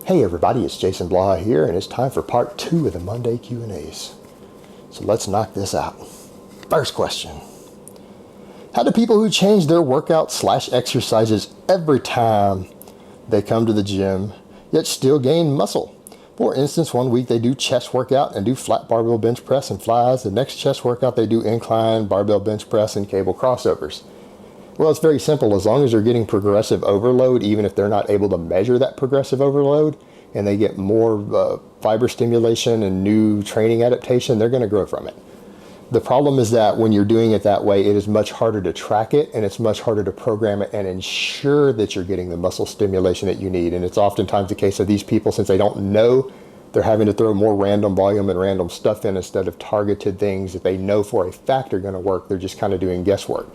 Hey everybody, it's Jason Blaha here, and it's time for part 2 of the Monday Q&As. So let's knock this out. First question. How do people who change their workouts/exercises every time they come to the gym, yet still gain muscle? For instance, one week they do chest workout and do flat barbell bench press and flies. The next chest workout they do incline, barbell bench press, and cable crossovers. Well, it's very simple. As long as they're getting progressive overload, even if they're not able to measure that progressive overload, and they get more fiber stimulation and new training adaptation, they're going to grow from it. The problem is that when you're doing it that way, it is much harder to track it, and it's much harder to program it and ensure that you're getting the muscle stimulation that you need. And it's oftentimes the case of these people, since they don't know, they're having to throw more random volume and random stuff in instead of targeted things that they know for a fact are going to work. They're just kind of doing guesswork.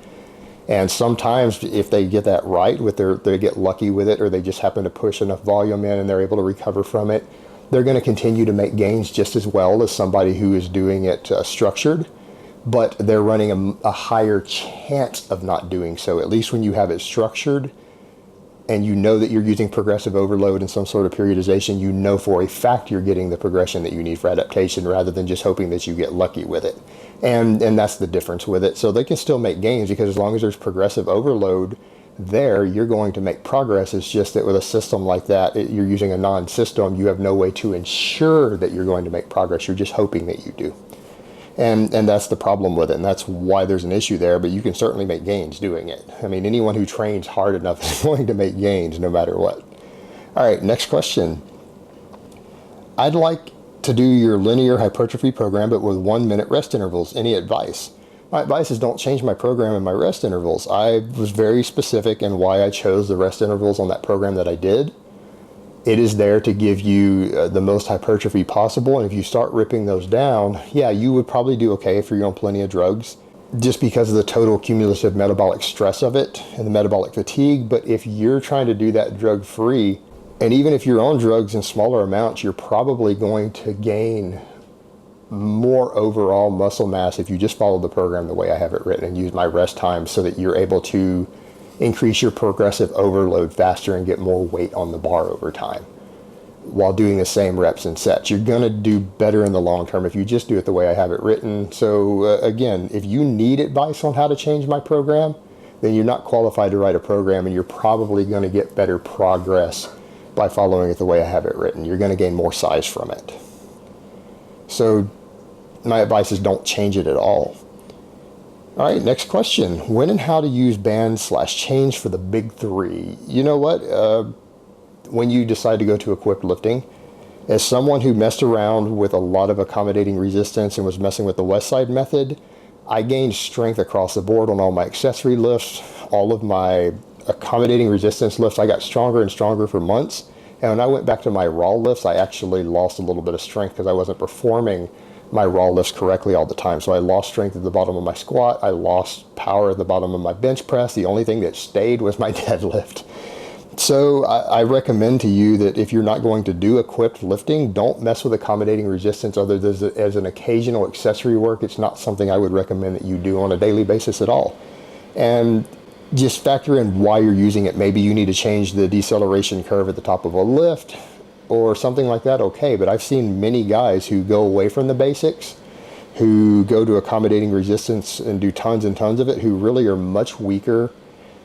And sometimes if they get that right, they get lucky with it, or they just happen to push enough volume in and they're able to recover from it, they're going to continue to make gains just as well as somebody who is doing it structured, but they're running a higher chance of not doing so. At least when you have it structured and you know that you're using progressive overload and some sort of periodization, you know for a fact you're getting the progression that you need for adaptation rather than just hoping that you get lucky with it. And that's the difference with it. So they can still make gains, because as long as there's progressive overload there, you're going to make progress. It's just that with a system like that, you're using a non-system. You have no way to ensure that you're going to make progress. You're just hoping that you do. And that's the problem with it, and that's why there's an issue there, but you can certainly make gains doing it. I mean, anyone who trains hard enough is going to make gains no matter what. All right, next question. I'd like to do your linear hypertrophy program, but with 1-minute rest intervals. Any advice? My advice is don't change my program and my rest intervals. I was very specific in why I chose the rest intervals on that program that I did. It is there to give you the most hypertrophy possible, and if you start ripping those down, yeah, you would probably do okay if you're on plenty of drugs, just because of the total cumulative metabolic stress of it and the metabolic fatigue. But if you're trying to do that drug-free, and even if you're on drugs in smaller amounts, you're probably going to gain more overall muscle mass if you just follow the program the way I have it written and use my rest time so that you're able to increase your progressive overload faster and get more weight on the bar over time while doing the same reps and sets. You're going to do better in the long term if you just do it the way I have it written. So again, if you need advice on how to change my program, then you're not qualified to write a program, and you're probably going to get better progress by following it the way I have it written. You're going to gain more size from it. So my advice is don't change it at all. All right, next question. When and how to use bands/chains for the big three? You know what? When you decide to go to equipped lifting, as someone who messed around with a lot of accommodating resistance and was messing with the West Side method, I gained strength across the board on all my accessory lifts, all of my accommodating resistance lifts. I got stronger and stronger for months. And when I went back to my raw lifts, I actually lost a little bit of strength because I wasn't performing my raw lifts correctly all the time. So I lost strength at the bottom of my squat. I lost power at the bottom of my bench press. The only thing that stayed was my deadlift. So I recommend to you that if you're not going to do equipped lifting, don't mess with accommodating resistance other than as an occasional accessory work. It's not something I would recommend that you do on a daily basis at all. And just factor in why you're using it. Maybe you need to change the deceleration curve at the top of a lift or something like that. Okay, but I've seen many guys who go away from the basics, who go to accommodating resistance and do tons and tons of it, who really are much weaker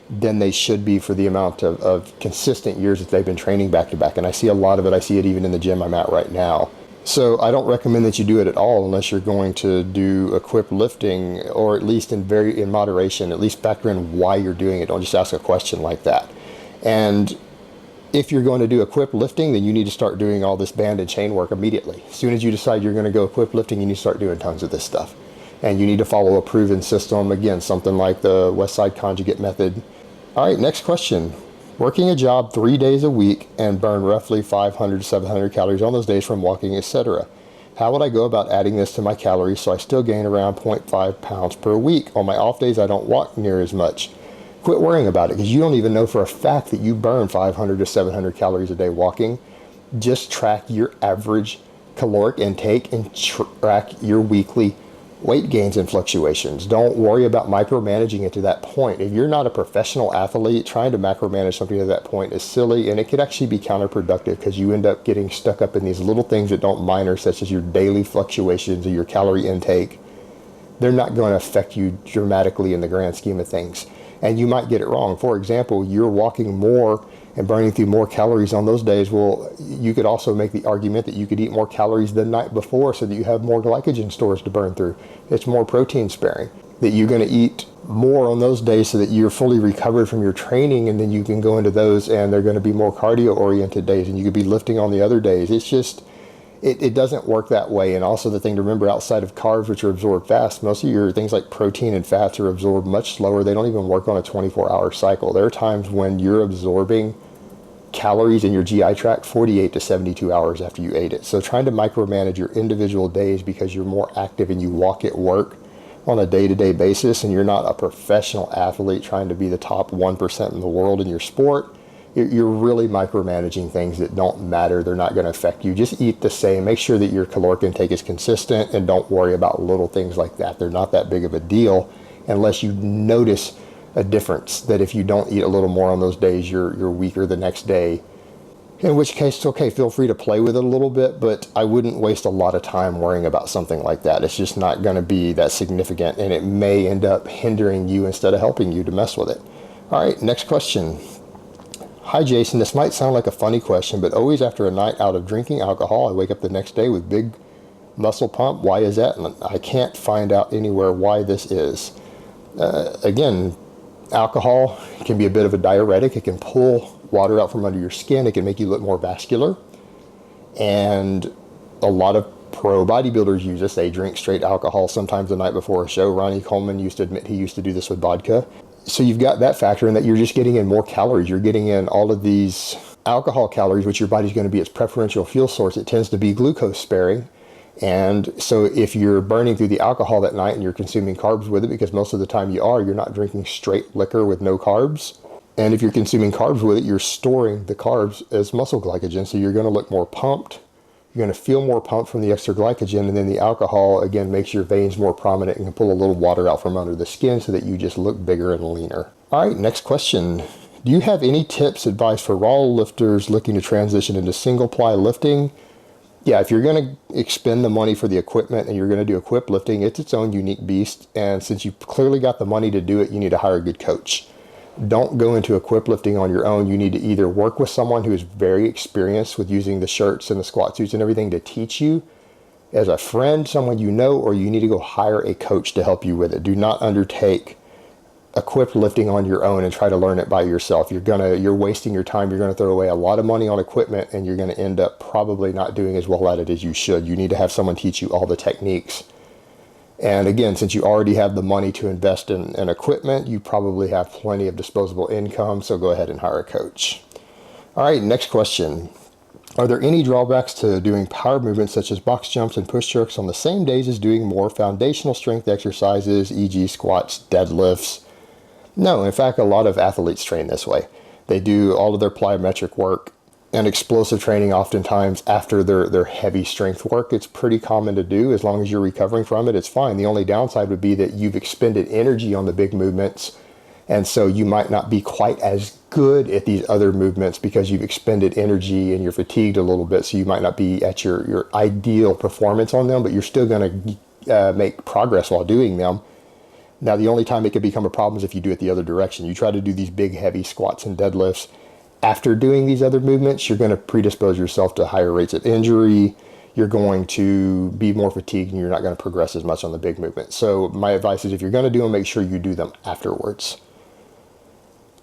than they should be for the amount of consistent years that they've been training back to back. And I see a lot of it. I see it even in the gym I'm at right now. So I don't recommend that you do it at all unless you're going to do equipped lifting, or at least in moderation. At least factor in why you're doing it. Don't just ask a question like that. And if you're going to do equipped lifting, then you need to start doing all this band and chain work immediately. As soon as you decide you're going to go equipped lifting, you need to start doing tons of this stuff. And you need to follow a proven system. Again, something like the West Side conjugate method. All right, next question. Working a job 3 days a week and burn roughly 500 to 700 calories on those days from walking, etc. How would I go about adding this to my calories so I still gain around 0.5 pounds per week? On my off days, I don't walk near as much. Quit worrying about it, because you don't even know for a fact that you burn 500 to 700 calories a day walking. Just track your average caloric intake and track your weekly weight gains and fluctuations. Don't worry about micromanaging it to that point. If you're not a professional athlete, trying to macromanage something to that point is silly, and it could actually be counterproductive because you end up getting stuck up in these little things that don't matter, such as your daily fluctuations or your calorie intake. They're not going to affect you dramatically in the grand scheme of things. And you might get it wrong. For example, you're walking more and burning through more calories on those days. Well, you could also make the argument that you could eat more calories the night before so that you have more glycogen stores to burn through. It's more protein sparing. That you're going to eat more on those days so that you're fully recovered from your training, and then you can go into those and they're going to be more cardio oriented days, and you could be lifting on the other days. It's just, it doesn't work that way. And also the thing to remember, outside of carbs, which are absorbed fast, most of your things like protein and fats are absorbed much slower. They don't even work on a 24-hour cycle. There are times when you're absorbing calories in your GI tract 48 to 72 hours after you ate it. So trying to micromanage your individual days because you're more active and you walk at work on a day-to-day basis, and you're not a professional athlete trying to be the top 1% in the world in your sport, you're really micromanaging things that don't matter. They're not going to affect you. Just eat the same. Make sure that your caloric intake is consistent, and don't worry about little things like that. They're not that big of a deal unless you notice a difference, that if you don't eat a little more on those days, you're weaker the next day. In which case, it's okay. Feel free to play with it a little bit, but I wouldn't waste a lot of time worrying about something like that. It's just not going to be that significant, and it may end up hindering you instead of helping you to mess with it. All right, next question. Hi, Jason. This might sound like a funny question, but always after a night out of drinking alcohol, I wake up the next day with big muscle pump. Why is that? And I can't find out anywhere why this is. Again, alcohol can be a bit of a diuretic. It can pull water out from under your skin. It can make you look more vascular. And a lot of pro bodybuilders use this. They drink straight alcohol sometimes the night before a show. Ronnie Coleman used to admit he used to do this with vodka. So you've got that factor in that you're just getting in more calories. You're getting in all of these alcohol calories, which your body's going to be its preferential fuel source. It tends to be glucose sparing. And so if you're burning through the alcohol that night and you're consuming carbs with it, because most of the time you're not drinking straight liquor with no carbs. And if you're consuming carbs with it, you're storing the carbs as muscle glycogen. So you're going to look more pumped. You're going to feel more pumped from the extra glycogen. And then the alcohol, again, makes your veins more prominent and can pull a little water out from under the skin so that you just look bigger and leaner. All right, next question. Do you have any tips, advice for raw lifters looking to transition into single ply lifting? Yeah, if you're going to expend the money for the equipment and you're going to do equip lifting, it's its own unique beast. And since you've clearly got the money to do it, you need to hire a good coach. Don't go into equip lifting on your own. You need to either work with someone who is very experienced with using the shirts and the squat suits and everything to teach you as a friend, someone you know, or you need to go hire a coach to help you with it. Do not undertake equip lifting on your own and try to learn it by yourself. You're wasting your time. You're going to throw away a lot of money on equipment, and you're going to end up probably not doing as well at it as you should. You need to have someone teach you all the techniques. And again, since you already have the money to invest in equipment, you probably have plenty of disposable income, so go ahead and hire a coach. All right, next question. Are there any drawbacks to doing power movements such as box jumps and push jerks on the same days as doing more foundational strength exercises, e.g. squats, deadlifts? No, in fact, a lot of athletes train this way. They do all of their plyometric work and explosive training oftentimes after their heavy strength work. It's pretty common to do. As long as you're recovering from it, it's fine. The only downside would be that you've expended energy on the big movements, and so you might not be quite as good at these other movements because you've expended energy and you're fatigued a little bit, so you might not be at your ideal performance on them, but you're still going to make progress while doing them. Now, the only time it could become a problem is if you do it the other direction. You try to do these big, heavy squats and deadlifts after doing these other movements, you're going to predispose yourself to higher rates of injury. You're going to be more fatigued, and you're not going to progress as much on the big movements. So my advice is, if you're going to do them, make sure you do them afterwards.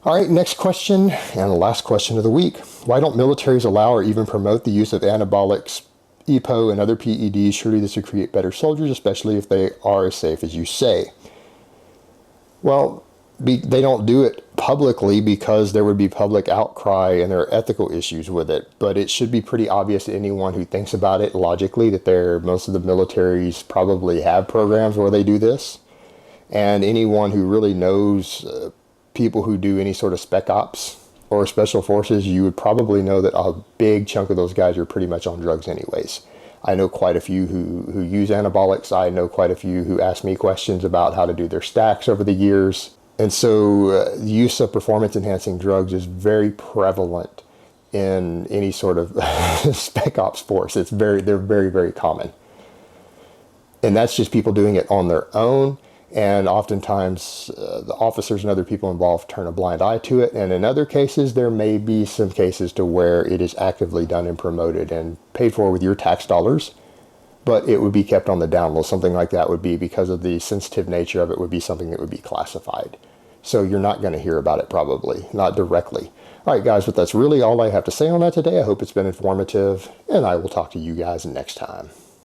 All right, next question, and the last question of the week. Why don't militaries allow or even promote the use of anabolics, EPO, and other PEDs? Surely this would create better soldiers, especially if they are as safe as you say. Well, they don't do it publicly because there would be public outcry and there are ethical issues with it. But it should be pretty obvious to anyone who thinks about it logically that most of the militaries probably have programs where they do this. And anyone who really knows people who do any sort of spec ops or special forces, you would probably know that a big chunk of those guys are pretty much on drugs anyways. I know quite a few who use anabolics. I know quite a few who ask me questions about how to do their stacks over the years. And so the use of performance enhancing drugs is very prevalent in any sort of spec ops force. They're very, very common. And that's just people doing it on their own. And oftentimes the officers and other people involved turn a blind eye to it. And in other cases, there may be some cases to where it is actively done and promoted and paid for with your tax dollars, but it would be kept on the down low. Something like that would be, because of the sensitive nature of it, would be something that would be classified. So you're not going to hear about it, probably, not directly. All right, guys, but that's really all I have to say on that today. I hope it's been informative, and I will talk to you guys next time.